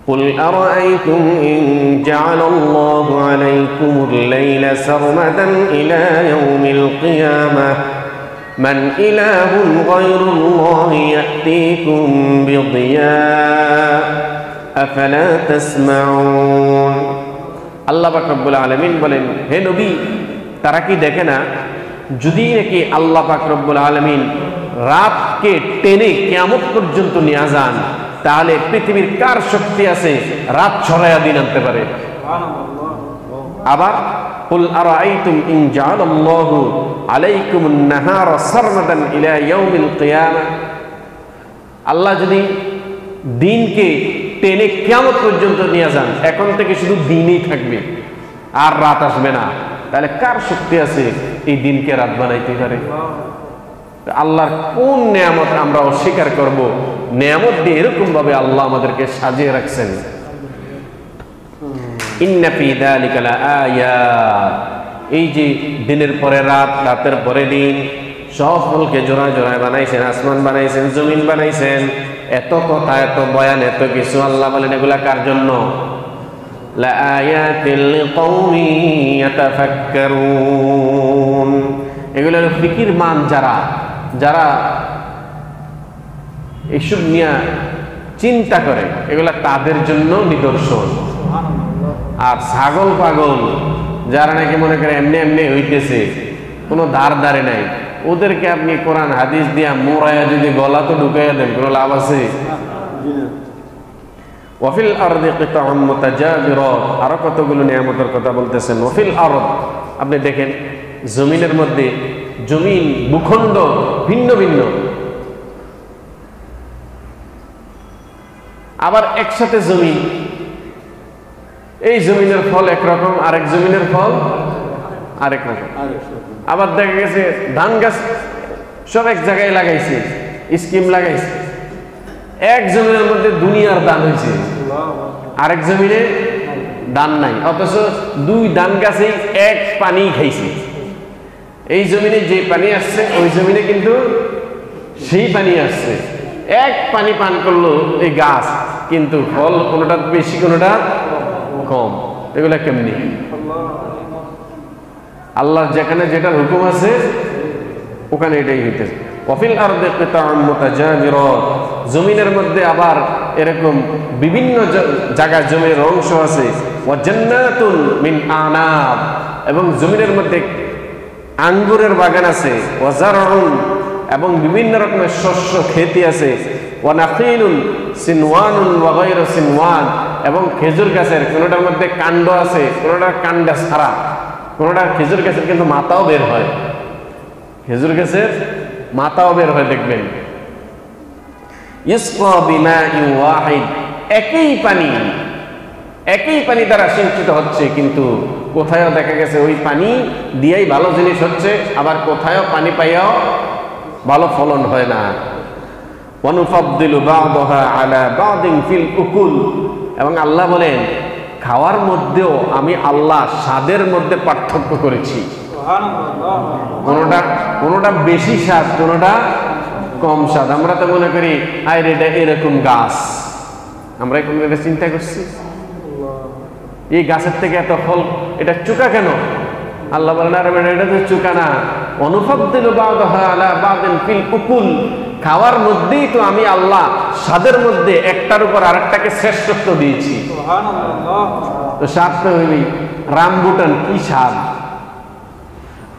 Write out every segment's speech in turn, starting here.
قل أرأيتم إن جعل الله عليكم الليل سرمدا إلى يوم القيامة من إله غير الله يأتيكم بضياء أفلا تسمعون আল্লাহ পাক রব্বুল আলামিন বলেন, হে নবী, তারা কি দেখে না যদি নাকি আল্লাহ পাক রব্বুল আলামিন রাতকে টেনে কিয়ামত পর্যন্ত নিয়ে যান, তাহলে পৃথিবীর কার শক্তি আছে রাত ছড়ায়া দিন আনতে পারে? আবার কুল আরাআইতুম ইন জাআলাল্লাহু আলাইকুমুন নাহারা সারমাদান ইলা ইয়াউমিল কিয়ামাহ, আল্লাহ যদি দিনকে টেনে কিয়ামত পর্যন্ত নিয়ে যান, এখন থেকে শুধু দিনই থাকবে আর রাত আসবে না, তাহলে কার শক্তি আছে এই দিনকে রাত বানাইতে পারে? আল্লাহর কোন নিয়ামত আমরা অস্বীকার করব? নিয়ামত দিয়ে এরকম ভাবে আল্লাহ আমাদেরকে সাজিয়ে রাখছেন। ইন্না ফি যালিকা লাআয়াত, এই যে দিনের পরে রাত, রাতের পরে দিন, সকলকে জোড়ায় জোড়ায় বানাইছেন, আসমান বানাইছেন, জমিন বানাইছেন, এত কথা, এত বয়ান, এত কিছু, আল্লাহ বলেন এগুলা কার জন্য? লাআয়াতিল লিকাউমি ইয়াতাফাক্কারুন, এগুলো ফিকির মান যারা যারা এইসব নিয়ে চিন্তা করে, এগুলা তাদের জন্য নিদর্শন। আর ছাগল পাগল যারা নাকি মনে করে এমনি এমনি হইতেছে, কোনো ধার ধারে নাই, ওদেরকে আপনি কোরআন হাদিস দিয়া মোড়ায়া যদি গলা তো ঢুকাইয়া দেন, কোনো লাভ আছে? ওয়াফিল আরদি কিতাউম মুতাজাবিরাত, আরো কতগুলো নিয়ামতের কথা বলতেছেন। ওয়াফিল আরদ, আপনি দেখেন জমিনের মধ্যে, জমিন ভূখণ্ড ভিন্ন ভিন্ন, আবার একসাথে জমিন, এই জমিনের ফল একরকম, আরেক জমিনের ফল আরেক রকম। আবার দেখা গেছে ধান গাছ সব এক জায়গায় লাগাইছে, স্কিম লাগাইছে, এক জমিনের মধ্যে দুনিয়ার দান হয়েছে, আরেক জমিনে দান নাই, অথচ দুই ধান গাছেই এক পানি খাইছে। এই জমিনে যে পানি আসছে ওই জমিনে কিন্তু সেই পানি আসছে, এক পানি পান করলো এই গাছ, কিন্তু ফল কোনোটা বেশি কোনোটা কম। এগুলা কেমনি? আল্লাহর যেখানে যেটার হুকুম আছে ওখানে এটাই হইতেছে। ওয়াফিল আরদি কিতাউম মুতাজাবিরাত, জমিনের মধ্যে আবার এরকম বিভিন্ন জায়গায় জমির অংশ আছে। ওয়া জান্নাতুন মিন আনাব, এবং জমিনের মধ্যে আঙ্গুরের বাগান আছে। ওয়া জারউন, এবং বিভিন্ন রকমের শস্য খেতি আছে। ওয়া নাখিলুন সিনওয়ানুন ওয়া গায়রু সিনওয়ান, এবং খেজুর গাছের কোনোটার মধ্যে কাণ্ড আছে, কোনোটার কাণ্ড ছাড়া, কোনোটার খেজুর গাছের কিন্তু মাথাও বের হয়, খেজুর গাছের মাথাও বের হয় দেখবেন। ইসকা বিমাইন ওয়াহিদ, একই পানি দ্বারা সিঞ্চিত হচ্ছে, কিন্তু কোথায়ও দেখা গেছে ওই পানি দিয়েই ভালো জিনিস হচ্ছে, আবার কোথায়ও পানি পাইয়াও ভালো ফলন হয় না। ওয়া নুফাদ্দিলু বা'দাহা আলা বা'দিন ফিল উকুল, এবং আল্লাহ বলেন খাওয়ার মধ্যেও আমি আল্লাহ স্বাদের মধ্যে পার্থক্য করেছি, কোনোটা বেশি স্বাদ, কোনোটা কম স্বাদ। আমরা তো মনে করি আরে এটা এরকম গাছ, আমরা কোন চিন্তা করছি এই গাছের থেকে এত ফল, এটা চুকা কেন? আল্লাহ বলেন আরে এটা তো চুকা না। অনুফাদ্দিলু বা'দাহা আলা বা'দিন ফিল উকুল, খাওয়ার মধ্যেই তো আমি আল্লাহ স্বাদের মধ্যে একটার উপর আরেকটাকে শ্রেষ্ঠত্ব দিয়েছি। তো স্বাদ তো হইবি, রামবুটান কি স্বাদ,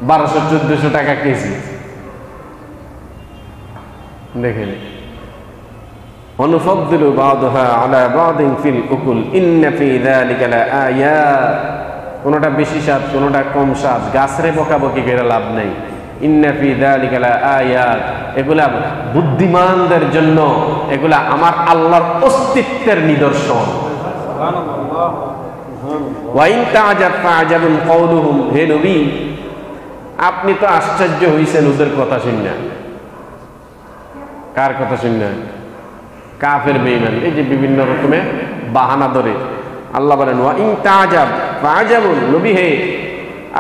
1200-1400 টাকা কেজি, দেখেন। অনুফাদ্দিলু বা'দাহা আলা বা'দিন ফিল উকুল ইন্না ফি যালিকা লাআয়াত, কোনটা বেশি স্বাদ কোনটা কম স্বাদ, গাছরে বকাবকি করে লাভ নাই। ইন্না ফি যালিকা লাআয়াত, এগুলা বুদ্ধিমানদের জন্য, এগুলা আমার আল্লাহর অস্তিত্বের নিদর্শন। সুবহানাল্লাহ। ওয়া ইন তা'জাব ফা'জাবুন কওলুহুম, হে নবী আপনি তো আশ্চর্য হইছেন ওদের কথা শুনে। কার কথা শুনে? কাফের বেঈমান, এই যে বিভিন্ন রকমের বাহানা ধরে। আল্লাহ বলেন ওয়া ইন তা'জাব ফা'জাবুন, নবী হে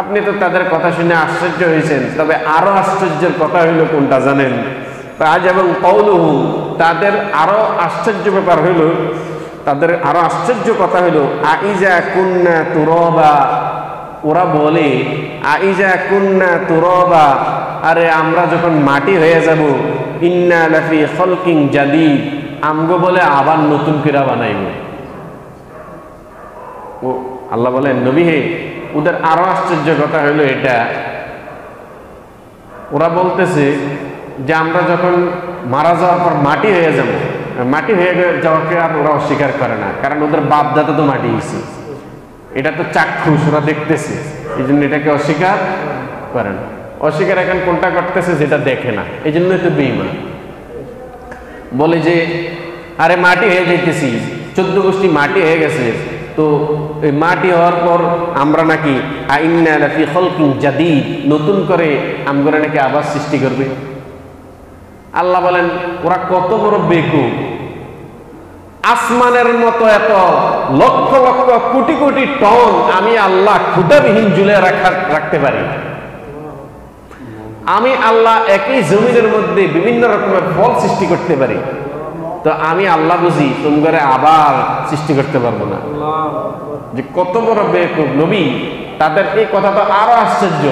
আপনি তো তাদের কথা শুনে আশ্চর্য হয়েছেন, তবে আরো আশ্চর্যের কথা হইল কোনটা জানেন? ফা'জাবুন কওলুহুম, তাদের আরো আশ্চর্য ব্যাপার হইল তাদের আরো আশ্চর্য কথা হলো আইজা কুন্না তুরাবা, ওরা বলে আইজা কুন্না তুরাবা, আরে আমরা যখন মাটি হয়ে যাব, ইন্না লাফি খালকিন জাদীদ, আমগো বলে আবার নতুন করে বানাইব। ও আল্লাহ বলেন নবী হে, ওদের আরো আশ্চর্য কথা হলো এটা, ওরা বলতেছে যে আমরা যখন মারা যাওয়ার পর মাটি হয়ে যাব, মাটি হয়ে যাওয়াকে আর ওরা অস্বীকার করে না, কারণ ওদের বাপ দাদা তো মাটি হয়েছে, এটা তো চাক্ষুষ, ওরা দেখতেছে, এই জন্য এটাকে অস্বীকার করে না। অস্বীকার এখন কোনটা করতেছে, যেটা দেখে না, এই জন্যই তো বেঈমান। বলে যে আরে মাটি হয়ে যাইতেছি, 14 গোষ্ঠী মাটি হয়ে গেছে, তো এই মাটি হওয়ার পর আমরা নাকি আইন্না লাফি খালকিন জাদীদ, নতুন করে আমরা নাকি আবার সৃষ্টি করবে। আল্লাহ বলেন ওরা কত বড় বেকুব, আসমানের মতো এত লক্ষ লক্ষ কোটি কোটি টন আমি আল্লাহ ক্ষুধাবিহীন ঝুলে রাখতে পারি। আমি আল্লাহ একই জমিনের মধ্যে বিভিন্ন রকমের ফল সৃষ্টি করতে পারি, তো আমি আল্লাহ বুঝি তোমরা আবার সৃষ্টি করতে পারবো না। যে কত বড় বেকুব নবী, তাদের এই কথা তো আরো আশ্চর্য।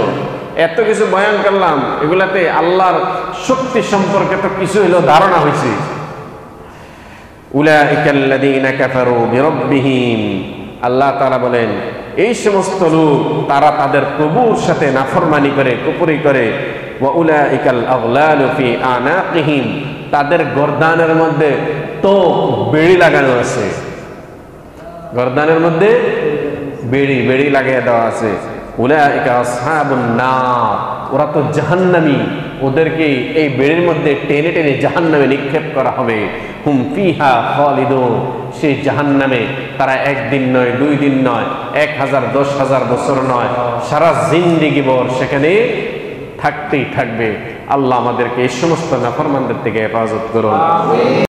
এত কিছু বয়ান করলাম, এগুলাতে আল্লাহর শক্তি সম্পর্কে তো কিছু হলো ধারণা হয়েছে। উলাইকাল্লাযীনা কাফারু বিরাব্বিহিম, আল্লাহ তাআলা বলেন এই সমস্ত লোক তারা তাদের প্রভুর সাথে নাফরমানি করে, কুফরি করে। ওয়া উলাইকাল আগলালু ফি আনাকিহিম, তাদের গর্দানের মধ্যে তো বেড়ি লাগানো আছে, গর্দানের মধ্যে বেড়ি লাগিয়ে দেওয়া আছে। উলাইকা আসহাবুন নার, ওরা তো জাহান্নামী, ওদেরকে এই বেড়ির মধ্যে টেনে টেনে জাহান্নামে নিক্ষেপ করা হবে। হুম ফিহা খালিদুন, সেই জাহান্নামে তারা একদিন নয়, 2 দিন নয়, 1000 10,000 বছর নয়, সারা জিন্দেগি ভর সেখানে থাকতেই থাকবে। আল্লাহ আমাদেরকে এই সমস্ত নাফরমানদের থেকে হেফাজত করুন।